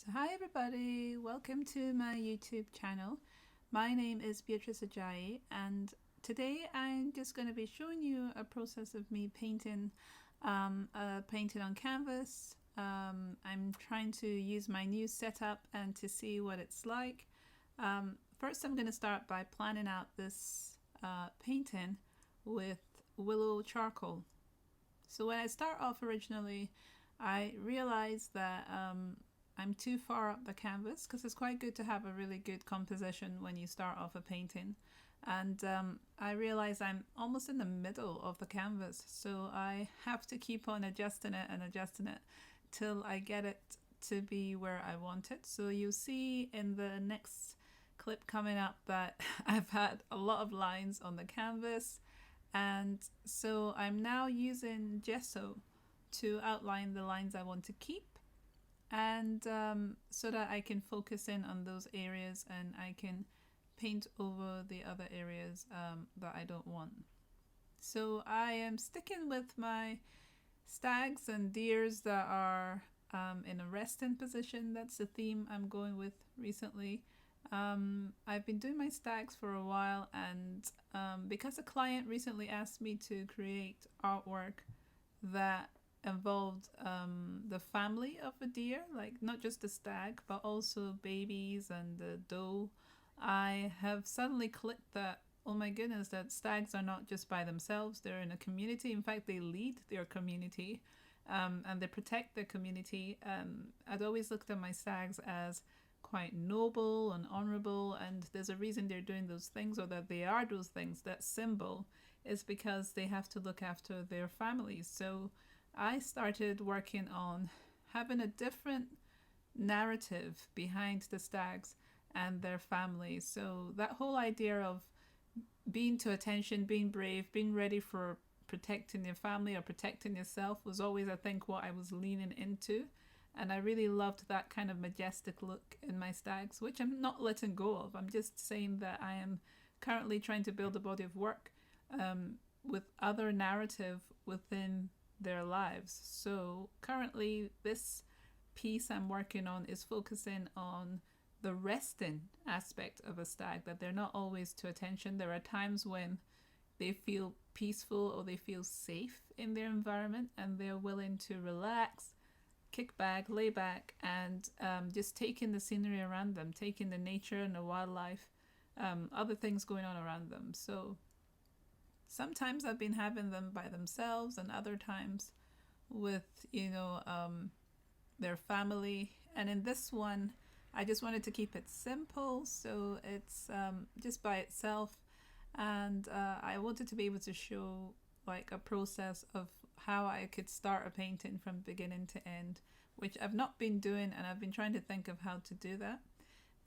So hi everybody, welcome to my YouTube channel. My name is Beatrice Ajayi and today I'm just going to be showing you a process of me painting painting on canvas. I'm trying to use my new setup and to see what it's like. First I'm going to start by planning out this painting with willow charcoal. So when I start off originally, I realized that I'm too far up the canvas because it's quite good to have a really good composition when you start off a painting. And I realize I'm almost in the middle of the canvas, so I have to keep on adjusting it and adjusting it till I get it to be where I want it. So you'll see in the next clip coming up that I've had a lot of lines on the canvas, and so I'm now using gesso to outline the lines I want to keep, and so that I can focus in on those areas and I can paint over the other areas that I don't want. So I am sticking with my stags and deers that are in a resting position. That's the theme I'm going with recently. I've been doing my stags for a while, and because a client recently asked me to create artwork that involved the family of a deer, like not just the stag, but also babies and the doe, I have suddenly clicked that, oh my goodness, that stags are not just by themselves, they're in a community. In fact, they lead their community and they protect their community. I'd always looked at my stags as quite noble and honorable, and there's a reason they're doing those things, or that they are those things. That symbol is because they have to look after their families. So I started working on having a different narrative behind the stags and their families. So that whole idea of being to attention, being brave, being ready for protecting your family or protecting yourself was always, I think, what I was leaning into. And I really loved that kind of majestic look in my stags, which I'm not letting go of. I'm just saying that I am currently trying to build a body of work with other narrative within their lives. So currently this piece I'm working on is focusing on the resting aspect of a stag, that they're not always to attention. There are times when they feel peaceful or they feel safe in their environment and they're willing to relax, kick back, lay back, and just take in the scenery around them, take in the nature and the wildlife, other things going on around them. So sometimes I've been having them by themselves, and other times with, their family. And in this one, I just wanted to keep it simple, so it's just by itself. And I wanted to be able to show like a process of how I could start a painting from beginning to end, which I've not been doing, and I've been trying to think of how to do that.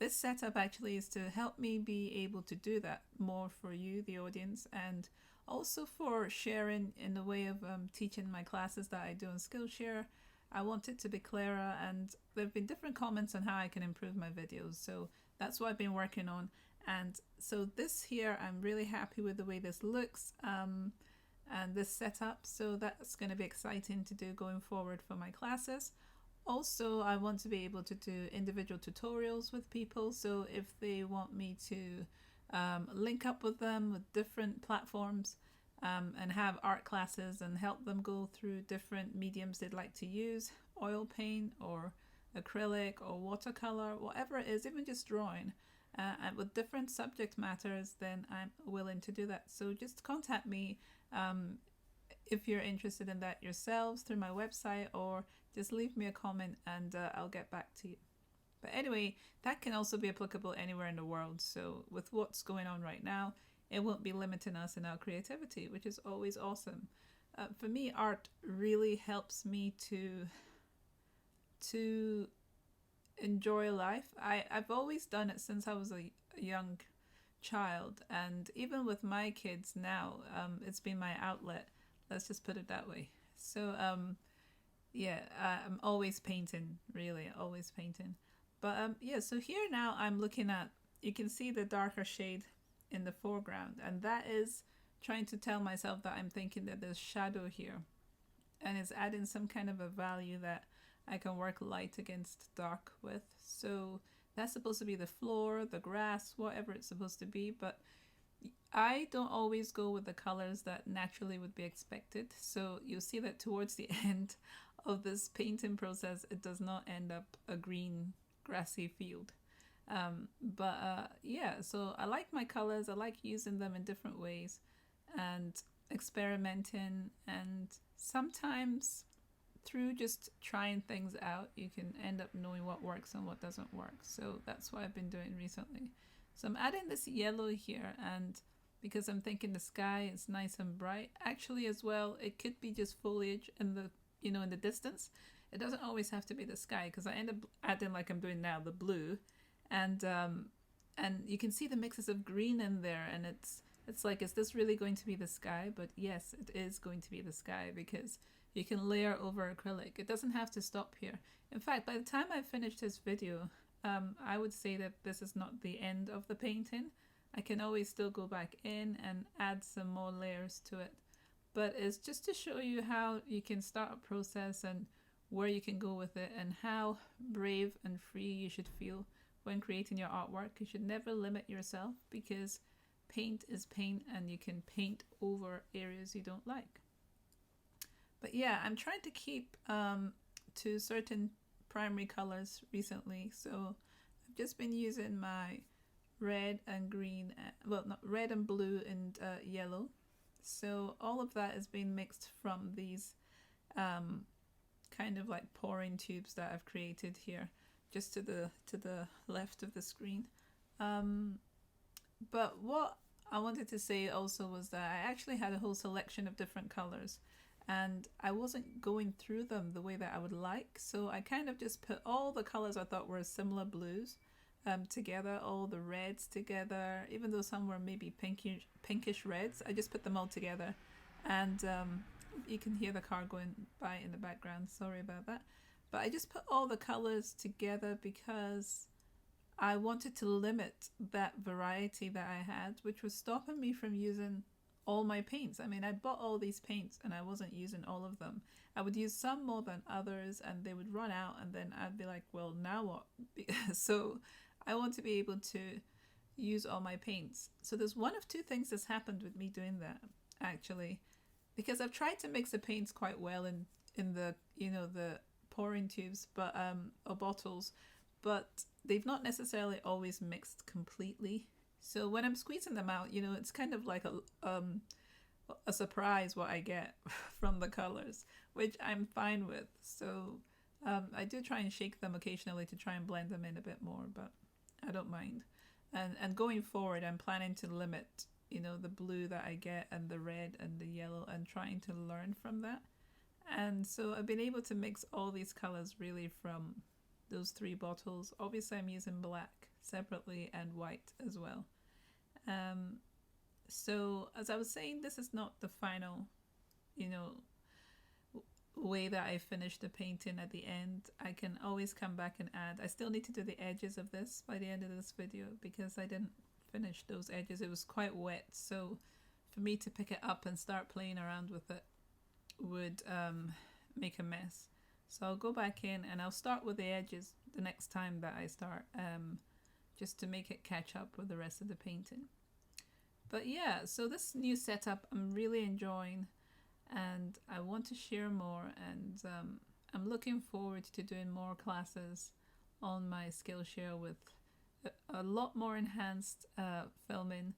This setup actually is to help me be able to do that more for you, the audience, and also for sharing in the way of teaching my classes that I do on Skillshare. I want it to be clearer, and there have been different comments on how I can improve my videos, so that's what I've been working on. And so this here, I'm really happy with the way this looks and this setup, so that's going to be exciting to do going forward for my classes. Also, I want to be able to do individual tutorials with people, so if they want me to link up with them with different platforms and have art classes and help them go through different mediums they'd like to use, oil paint or acrylic or watercolor, whatever it is, even just drawing, and with different subject matters, then I'm willing to do that. So just contact me if you're interested in that yourselves through my website, or just leave me a comment and I'll get back to you. But anyway, that can also be applicable anywhere in the world. So with what's going on right now, it won't be limiting us in our creativity, which is always awesome. For me, art really helps me to enjoy life. I've always done it since I was a young child, and even with my kids now, it's been my outlet. Let's just put it that way. So yeah, I'm always painting, really, always painting. But yeah, so here now I'm looking at, you can see the darker shade in the foreground, and that is trying to tell myself that I'm thinking that there's shadow here, and it's adding some kind of a value that I can work light against dark with. So that's supposed to be the floor, the grass, whatever it's supposed to be, but I don't always go with the colors that naturally would be expected. So you'll see that towards the end of this painting process, it does not end up a green grassy field. Yeah, so I like my colors. I like using them in different ways and experimenting, and sometimes through just trying things out you can end up knowing what works and what doesn't work. So that's what I've been doing recently. So I'm adding this yellow here, and because I'm thinking the sky is nice and bright, actually as well it could be just foliage in the, you know, in the distance. It doesn't always have to be the sky, because I end up adding, like I'm doing now, the blue, and you can see the mixes of green in there, and it's like, is this really going to be the sky? But yes, it is going to be the sky, because you can layer over acrylic. It doesn't have to stop here. In fact, by the time I finished this video, I would say that this is not the end of the painting. I can always still go back in and add some more layers to it. But it's just to show you how you can start a process and where you can go with it, and how brave and free you should feel when creating your artwork. You should never limit yourself, because paint is paint and you can paint over areas you don't like. But yeah, I'm trying to keep to certain primary colors recently. So I've just been using my red and green, well, not red and blue and yellow. So all of that is being mixed from these kind of like pouring tubes that I've created here, just to the left of the screen. But what I wanted to say also was that I actually had a whole selection of different colors, and I wasn't going through them the way that I would like. So I kind of just put all the colors I thought were similar blues together, all the reds together, even though some were maybe pinkish reds. I just put them all together, and you can hear the car going by in the background, sorry about that. But I just put all the colors together because I wanted to limit that variety that I had, which was stopping me from using all my paints. I mean, I bought all these paints and I wasn't using all of them. I would use some more than others, and they would run out, and then I'd be like, well, now what? So I want to be able to use all my paints. So there's one of two things that's happened with me doing that, actually, because I've tried to mix the paints quite well in the, you know, the pouring tubes, but or bottles, but they've not necessarily always mixed completely. So when I'm squeezing them out, you know, it's kind of like a surprise what I get from the colors, which I'm fine with. So I do try and shake them occasionally to try and blend them in a bit more, but I don't mind. And going forward, I'm planning to limit, you know, the blue that I get and the red and the yellow, and trying to learn from that. And so I've been able to mix all these colors really from those three bottles. Obviously I'm using black separately and white as well. So as I was saying, this is not the final, you know, way that I finish the painting at the end. I can always come back and add. I still need to do the edges of this by the end of this video, because I didn't finish those edges. It was quite wet, so for me to pick it up and start playing around with it would make a mess. So I'll go back in and I'll start with the edges the next time that I start, just to make it catch up with the rest of the painting. But yeah, so this new setup I'm really enjoying, and I want to share more, and I'm looking forward to doing more classes on my Skillshare with a lot more enhanced filming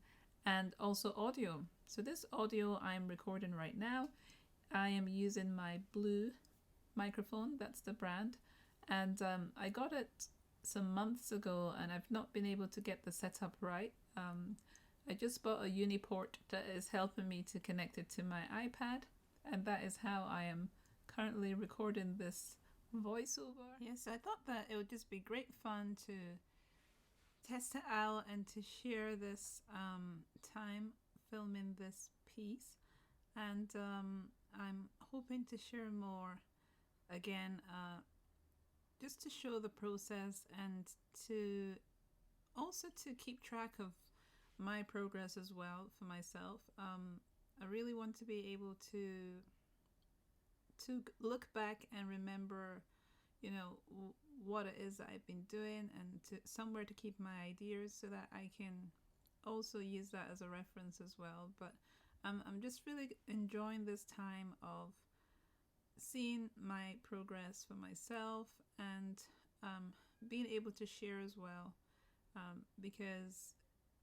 and also audio. So this audio I'm recording right now, I am using my Blue microphone, that's the brand, and I got it some months ago and I've not been able to get the setup right. I just bought a Uniport that is helping me to connect it to my iPad, and that is how I am currently recording this voiceover. Yes, I thought that it would just be great fun to test it out and to share this time filming this piece, and I'm hoping to share more again, just to show the process, and to also to keep track of my progress as well for myself. I really want to be able to look back and remember, you know, what it is that I've been doing, and somewhere to keep my ideas so that I can also use that as a reference as well. But I'm just really enjoying this time of seeing my progress for myself, and being able to share as well, because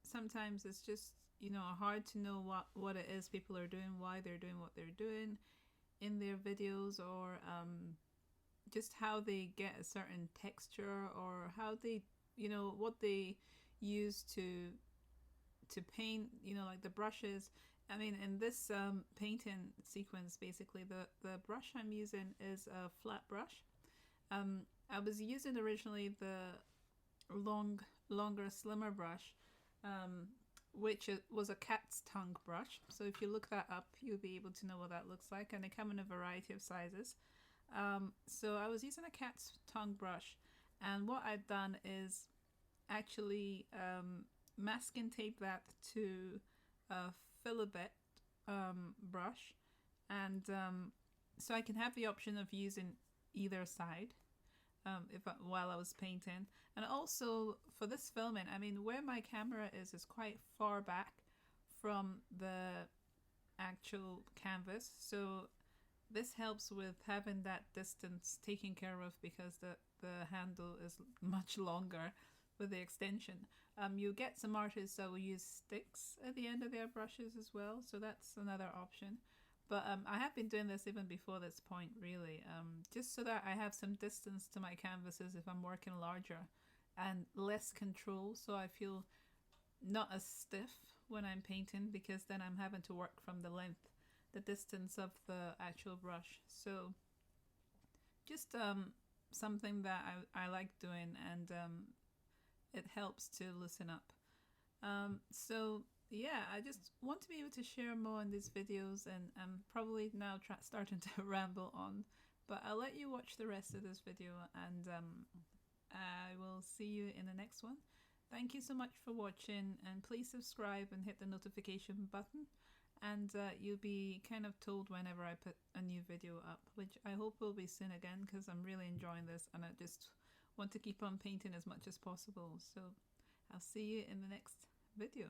sometimes it's just, you know, hard to know what it is people are doing, why they're doing what they're doing in their videos, or just how they get a certain texture, or how they, you know, what they use to paint, you know, like the brushes. I mean, in this painting sequence, basically the brush I'm using is a flat brush. I was using originally the longer, slimmer brush, um, which was a cat's tongue brush. So if you look that up, you'll be able to know what that looks like, and they come in a variety of sizes. So I was using a cat's tongue brush, and what I'd done is actually masking tape that to a filbert brush, and so I can have the option of using either side, while I was painting. And also for this filming, I mean, where my camera is quite far back from the actual canvas, so this helps with having that distance taken care of, because the handle is much longer with the extension. You get some artists that will use sticks at the end of their brushes as well, so that's another option. But I have been doing this even before this point, really, just so that I have some distance to my canvases if I'm working larger, and less control, so I feel not as stiff when I'm painting, because then I'm having to work from the distance of the actual brush. So just something that I like doing, and it helps to loosen up. So yeah, I just want to be able to share more in these videos, and I'm probably now starting to ramble on, but I'll let you watch the rest of this video, and I will see you in the next one. Thank you so much for watching, and please subscribe and hit the notification button, and you'll be kind of told whenever I put a new video up, which I hope will be soon again, because I'm really enjoying this and I just want to keep on painting as much as possible. So I'll see you in the next video.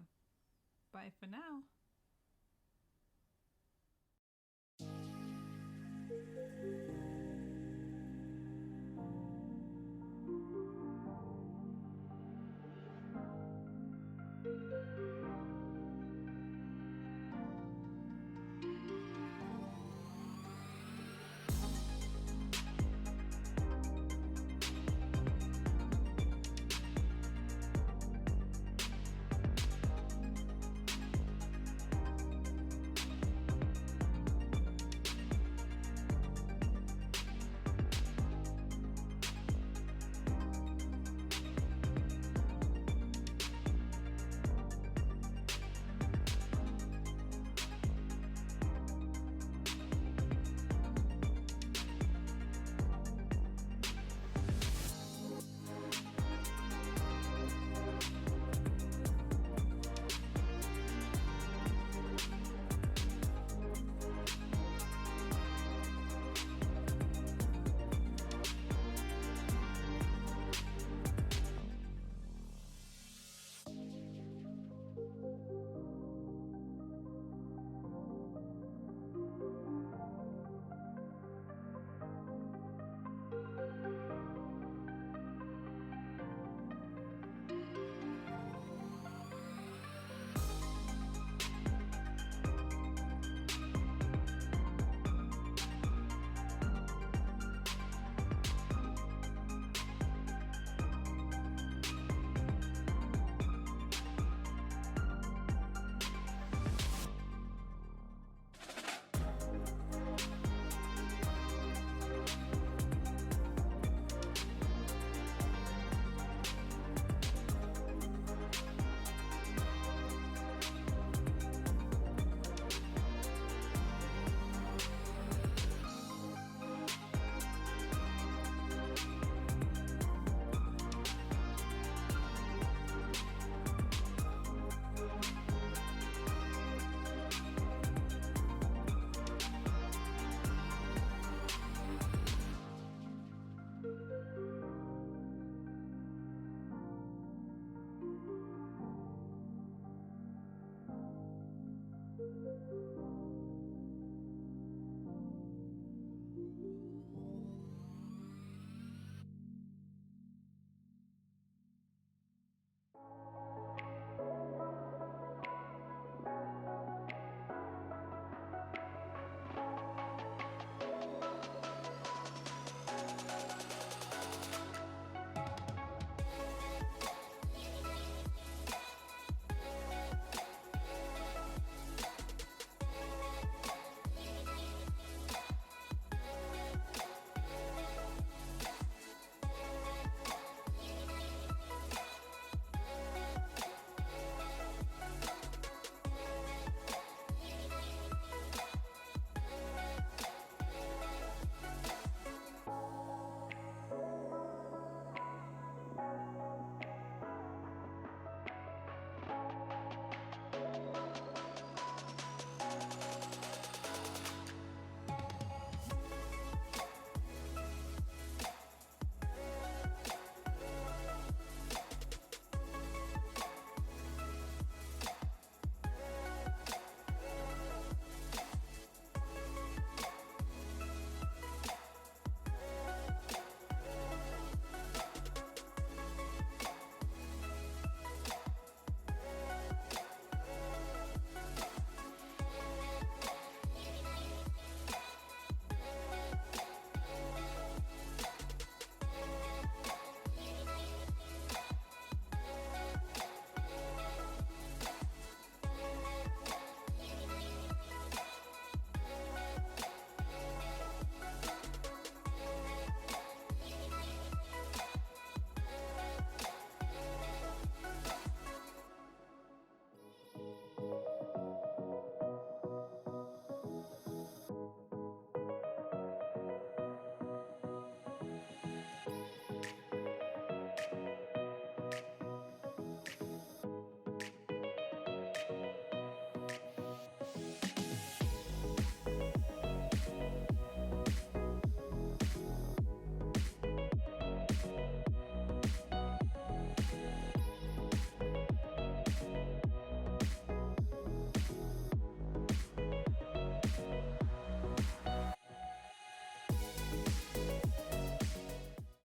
Bye for now.